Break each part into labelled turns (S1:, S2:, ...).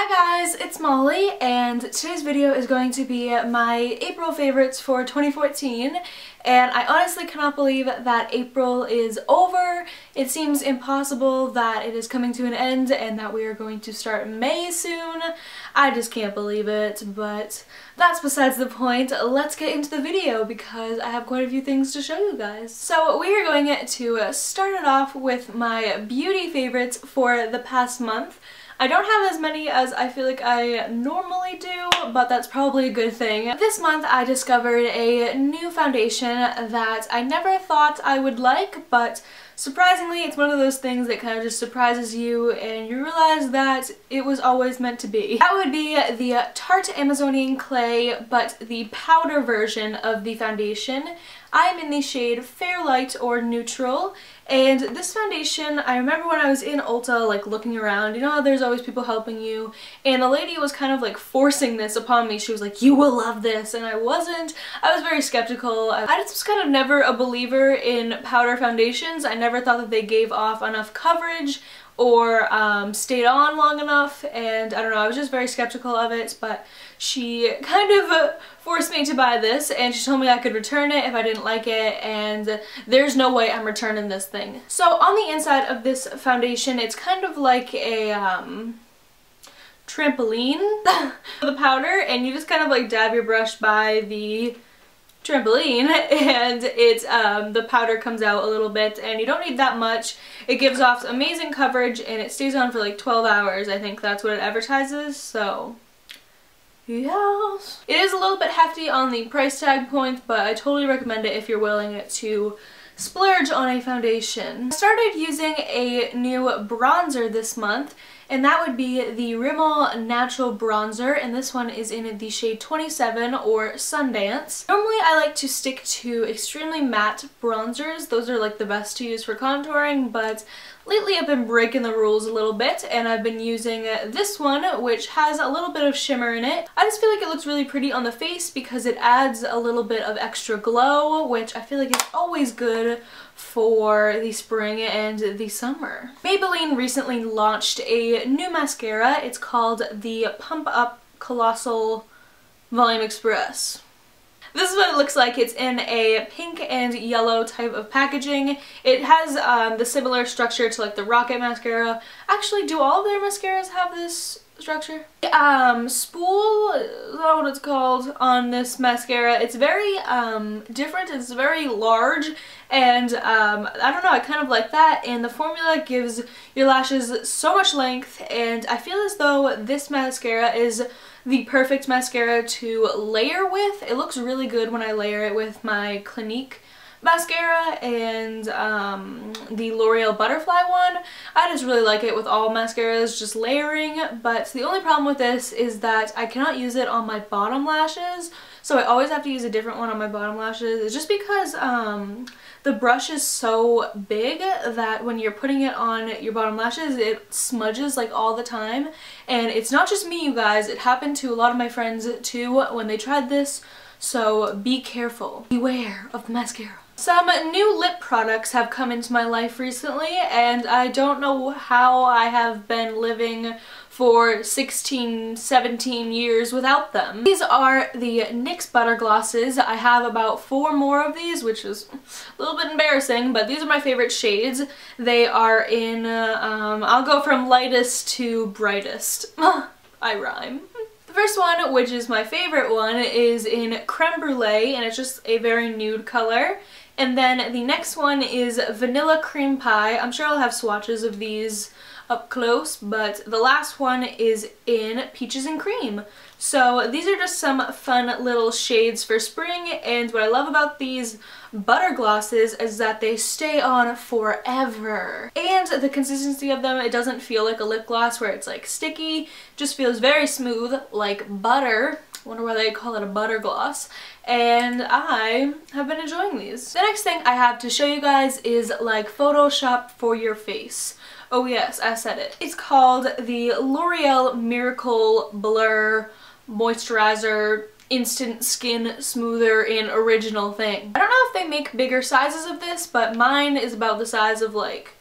S1: Hi guys, it's Molly, and today's video is going to be my April favorites for 2014, and I honestly cannot believe that April is over. It seems impossible that it is coming to an end and that we are going to start May soon. I just can't believe it, but that's besides the point. Let's get into the video because I have quite a few things to show you guys. So we are going to start it off with my beauty favorites for the past month. I don't have as many as I feel like I normally do, but that's probably a good thing. This month I discovered a new foundation that I never thought I would like, but surprisingly it's one of those things that kind of just surprises you and you realize that it was always meant to be. That would be the Tarte Amazonian Clay, but the powder version of the foundation. I am in the shade Fair Light or Neutral, and this foundation, I remember when I was in Ulta, like looking around, you know how there's always people helping you, and the lady was kind of like forcing this upon me. She was like, you will love this, and I wasn't. I was very skeptical. I just was kind of never a believer in powder foundations. I never thought that they gave off enough coverage or stayed on long enough, and I don't know, I was just very skeptical of it, but she kind of forced me to buy this, and she told me I could return it if I didn't like it, and there's no way I'm returning this thing. So on the inside of this foundation, it's kind of like a trampoline, the powder, and you just kind of like dab your brush by the trampoline and it's the powder comes out a little bit, and you don't need that much. It gives off amazing coverage and it stays on for like 12 hours. I think that's what it advertises, so yes. It is a little bit hefty on the price tag point, but I totally recommend it if you're willing to splurge on a foundation. I started using a new bronzer this month, and that would be the Rimmel Natural Bronzer, and this one is in the shade 27 or Sundance. Normally I like to stick to extremely matte bronzers. Those are like the best to use for contouring, but lately I've been breaking the rules a little bit, and I've been using this one, which has a little bit of shimmer in it. I just feel like it looks really pretty on the face because it adds a little bit of extra glow, which I feel like is always good for the spring and the summer. Maybelline recently launched a new mascara. It's called the Pump Up Colossal Volume Express. This is what it looks like. It's in a pink and yellow type of packaging. It has the similar structure to like the Rocket mascara. Actually, do all of their mascaras have this structure? Spool, is that what it's called, on this mascara. It's very different. It's very large, and I don't know, I kind of like that, and the formula gives your lashes so much length, and I feel as though this mascara is the perfect mascara to layer with. It looks really good when I layer it with my Clinique mascara and the L'Oreal Butterfly one. I just really like it with all mascaras, just layering, but the only problem with this is that I cannot use it on my bottom lashes, so I always have to use a different one on my bottom lashes. It's just because the brush is so big that when you're putting it on your bottom lashes, it smudges like all the time, and it's not just me, you guys. It happened to a lot of my friends too when they tried this, so be careful. Beware of the mascara. Some new lip products have come into my life recently, and I don't know how I have been living for 16, 17 years without them. These are the NYX Butter Glosses. I have about 4 more of these, which is a little bit embarrassing, but these are my favorite shades. They are in, I'll go from lightest to brightest. I rhyme. The first one, which is my favorite one, is in Creme Brulee, and it's just a very nude color. And then the next one is Vanilla Cream Pie. I'm sure I'll have swatches of these up close, but the last one is in Peaches and Cream. So these are just some fun little shades for spring, and what I love about these butter glosses is that they stay on forever. And the consistency of them, it doesn't feel like a lip gloss where it's like sticky, it just feels very smooth like butter. Wonder why they call it a butter gloss, and I have been enjoying these. The next thing I have to show you guys is like Photoshop for your face. Oh yes, I said it. It's called the L'Oreal Miracle Blur Moisturizer Instant Skin Smoother in Original thing. I don't know if they make bigger sizes of this, but mine is about the size of like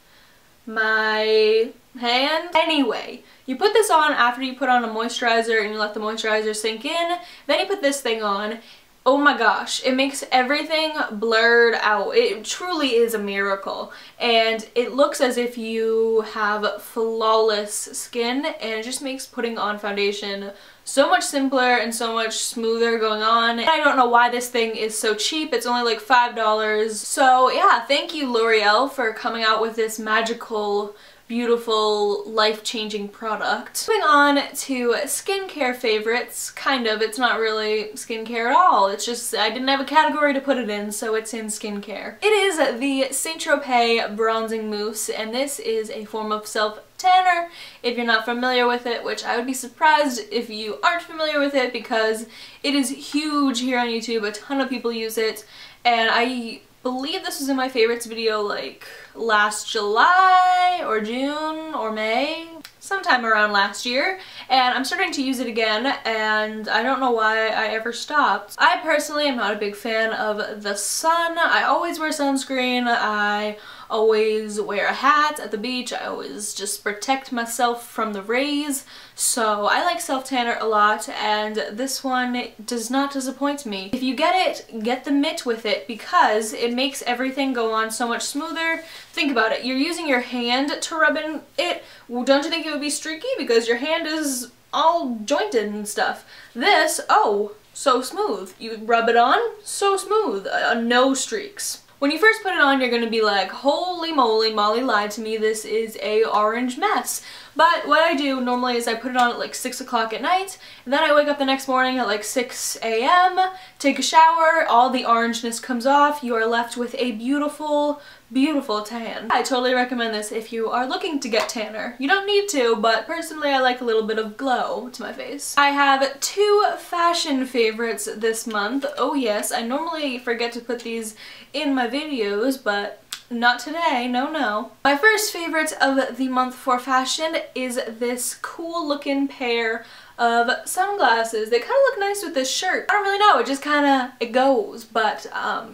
S1: my hand. Anyway, you put this on after you put on a moisturizer and you let the moisturizer sink in. Then you put this thing on. Oh my gosh, it makes everything blurred out. It truly is a miracle. And it looks as if you have flawless skin, and it just makes putting on foundation so much simpler and so much smoother going on. I don't know why this thing is so cheap. It's only like $5. So yeah, thank you L'Oreal for coming out with this magical, beautiful, life-changing product. Moving on to skincare favorites. Kind of. It's not really skincare at all. It's just I didn't have a category to put it in, so it's in skincare. It is the Saint Tropez Bronzing Mousse, and this is a form of self-tanner if you're not familiar with it, which I would be surprised if you aren't familiar with it because it is huge here on YouTube. A ton of people use it, and I believe this was in my favorites video like last July or June or May, sometime around last year, and I'm starting to use it again, and I don't know why I ever stopped. I personally am not a big fan of the sun. I always wear sunscreen. I always wear a hat at the beach. I always just protect myself from the rays. So I like self-tanner a lot, and this one does not disappoint me. If you get it, get the mitt with it because it makes everything go on so much smoother. Think about it. You're using your hand to rub in it. Well, don't you think it would be streaky because your hand is all jointed and stuff? This, oh, so smooth. You rub it on, so smooth. No streaks. When you first put it on, you're gonna be like, holy moly, Molly lied to me, this is a orange mess. But what I do normally is I put it on at like 6 o'clock at night, and then I wake up the next morning at like 6 a.m., take a shower, all the orangeness comes off, you are left with a beautiful, beautiful tan. I totally recommend this if you are looking to get tanner. You don't need to, but personally I like a little bit of glow to my face. I have 2 fashion favorites this month. Oh yes, I normally forget to put these in my videos, but not today, no. My first favorite of the month for fashion is this cool looking pair of sunglasses. They kind of look nice with this shirt. I don't really know, it just kind of, it goes, but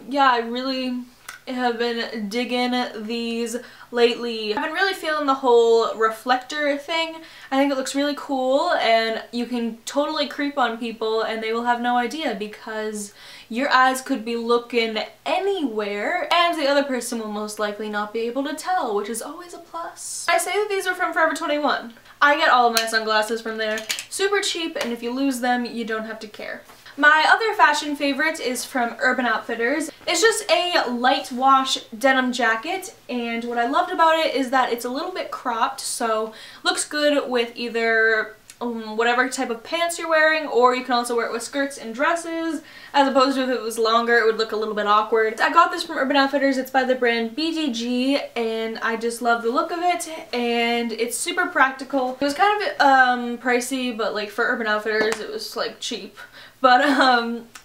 S1: yeah, I really have been digging these lately. I've been really feeling the whole reflector thing. I think it looks really cool, and you can totally creep on people and they will have no idea because your eyes could be looking anywhere and the other person will most likely not be able to tell, which is always a plus. I say that these are from Forever 21. I get all of my sunglasses from there. Super cheap, and if you lose them, you don't have to care. My other fashion favorite is from Urban Outfitters. It's just a light wash denim jacket, and what I loved about it is that it's a little bit cropped, so looks good with either whatever type of pants you're wearing, or you can also wear it with skirts and dresses, as opposed to if it was longer it would look a little bit awkward. I got this from Urban Outfitters. It's by the brand BDG, and I just love the look of it, and it's super practical. It was kind of pricey, but like for Urban Outfitters it was like cheap. But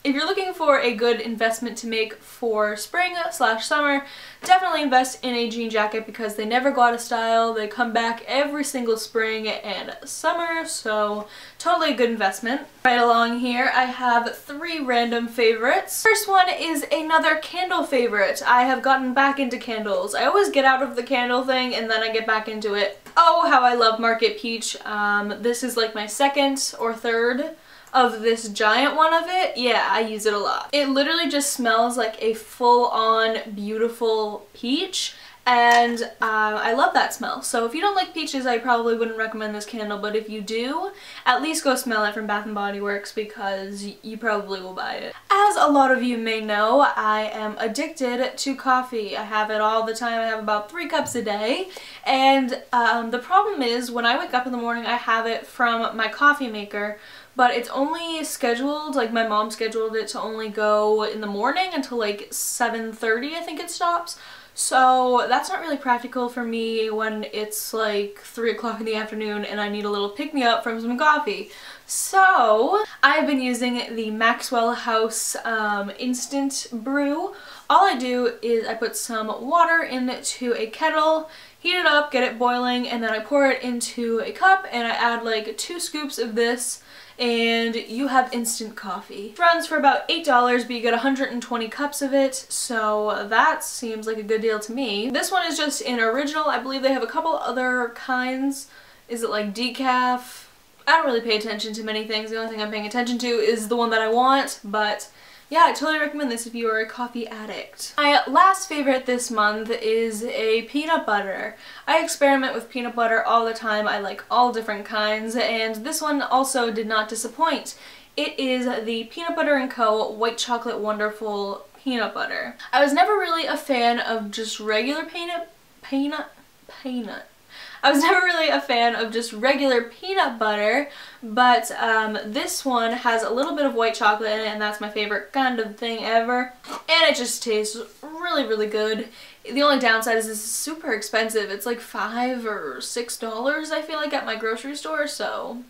S1: if you're looking for a good investment to make for spring/summer, definitely invest in a jean jacket because they never go out of style. They come back every single spring and summer, so totally a good investment. Right along here, I have 3 random favorites. First one is another candle favorite. I have gotten back into candles. I always get out of the candle thing and then I get back into it. Oh, how I love Market Peach. This is like my 2nd or 3rd of this giant one of it. Yeah, I use it a lot. It literally just smells like a full-on beautiful peach, and I love that smell. So if you don't like peaches, I probably wouldn't recommend this candle, but if you do, at least go smell it from Bath & Body Works because you probably will buy it. As a lot of you may know, I am addicted to coffee. I have it all the time. I have about 3 cups a day, and the problem is when I wake up in the morning, I have it from my coffee maker, but it's only scheduled, like my mom scheduled it to only go in the morning until like 7:30 I think it stops. So that's not really practical for me when it's like 3 o'clock in the afternoon and I need a little pick-me-up from some coffee. So I've been using the Maxwell House Instant Brew. All I do is I put some water into a kettle, heat heat it up, get it boiling, and then I pour it into a cup and I add like 2 scoops of this, and you have instant coffee. It runs for about $8, but you get 120 cups of it, so that seems like a good deal to me. This one is just an original. I believe they have a couple other kinds. Is it like decaf? I don't really pay attention to many things. The only thing I'm paying attention to is the one that I want, but yeah, I totally recommend this if you are a coffee addict. My last favorite this month is a peanut butter. I experiment with peanut butter all the time. I like all different kinds, and this one also did not disappoint. It is the Peanut Butter & Co. White Chocolate Wonderful Peanut Butter. I was never really a fan of just regular I was never really a fan of just regular peanut butter, but this one has a little bit of white chocolate in it, and that's my favorite kind of thing ever. And it just tastes really, really good. The only downside is this is super expensive. It's like $5 or $6, I feel like, at my grocery store, so...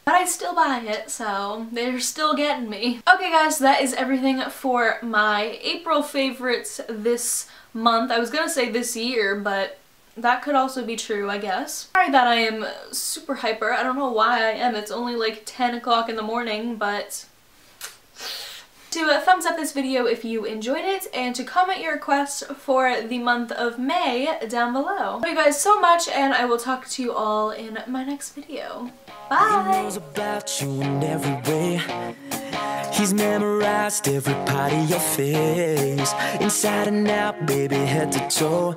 S1: But I still buy it, so they're still getting me. Okay guys, that is everything for my April favorites this month. I was gonna say this year, but that could also be true, I guess. Sorry that I am super hyper. I don't know why I am. It's only like 10 o'clock in the morning, but... To thumbs up this video if you enjoyed it, and to comment your requests for the month of May down below. Thank you guys so much, and I will talk to you all in my next video. Bye! He knows about you in every way. He's memorized every part of your face. Inside and out, baby, head to toe.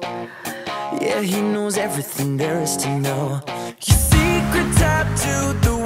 S1: Yeah, he knows everything there is to know. Your secret tattooed the